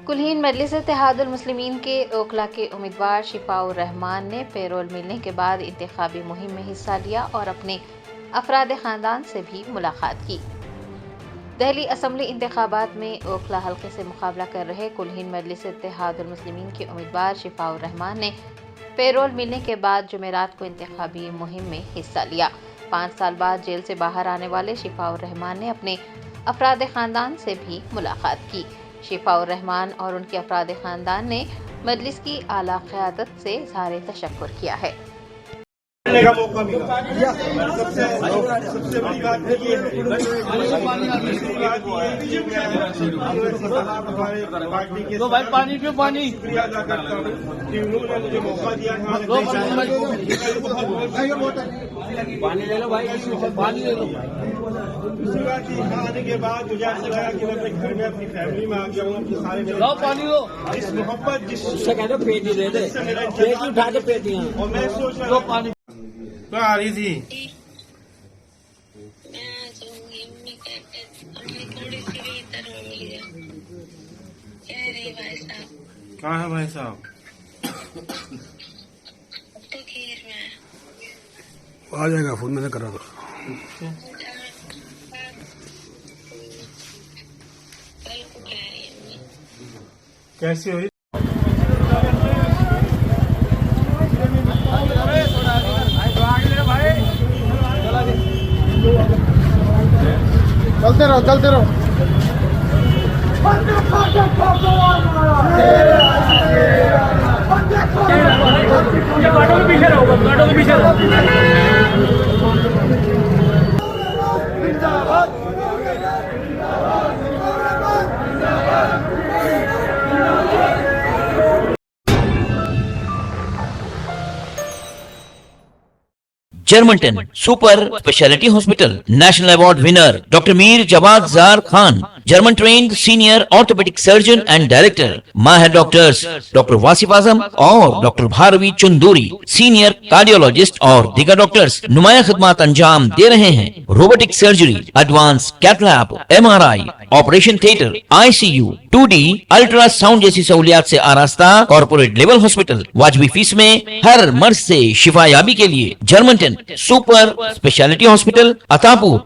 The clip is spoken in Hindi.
कुल्हीन मजलिस इत्तेहादुल मुस्लिमीन के ओखला के उम्मीदवार शिफाउर रहमान ने पेरोल मिलने के बाद इंतखाबी मुहिम में हिस्सा लिया और अपने अफराद ख़ानदान से भी मुलाकात की। दिल्ली असम्बली इंतखाबात में ओखला हल्के से मुकाबला कर रहे कुल्हीन मजलिस इत्तेहादुल मुस्लिमीन के उम्मीदवार शिफाउर रहमान ने पेरोल मिलने के बाद जुमेरात को इंतखाबी मुहिम में हिस्सा लिया। 5 साल बाद जेल से बाहर आने वाले शिफाउर रहमान ने अपने अफराद ख़ानदान से भी मुलाकात की। शिफाउर रहमान और उनके अफराद ख़ानदान ने मजलिस की आला क़यादत से इज़हार तशक्कुर किया है। का मौका मिला। सबसे बड़ी बात ये है पार्टी के तो भाई पानी क्यों पानी शुक्रिया अदा करता हूँ कि उन्होंने मुझे मौका दिया। पानी ले लो भाई, पानी ले लो। दूसरी बात आने के बाद मुझे ऐसा लगा कि मैं अपने घर में अपनी फैमिली में आ गया हूँ। अपने सारे पानी लो, इस मोहब्बत जिससे कहते पेटी दे दे, पेटी उठा के पेटियां। और मैं सोच रहा पानी तो आ रही थी। कहाँ है भाई साहब? आ जाएगा, फोन मैंने करा था। कैसी हुई? चलते रहो, चलते रहो। गाड़ों के पीछे रहो, गाड़ों के पीछे रहो। Germanten super speciality hospital national award winner doctor Mir Jawad Zar Khan, German trained senior orthopaedic surgeon and director, माहिर डॉक्टर्स डॉक्टर वासिफ आजम और doctor Bharavi Chanduri, senior cardiologist और दीगर डॉक्टर्स नुमाया खिदमत अंजाम दे रहे हैं। Robotic surgery, advance cath lab, MRI, operation theatre, ICU, 2D ultrasound जैसी सहूलियात से आरास्ता कॉर्पोरेट लेवल हॉस्पिटल। वाजबी फीस में हर मर्ज से शिफायाबी के लिए Germanton super speciality hospital, Attapur.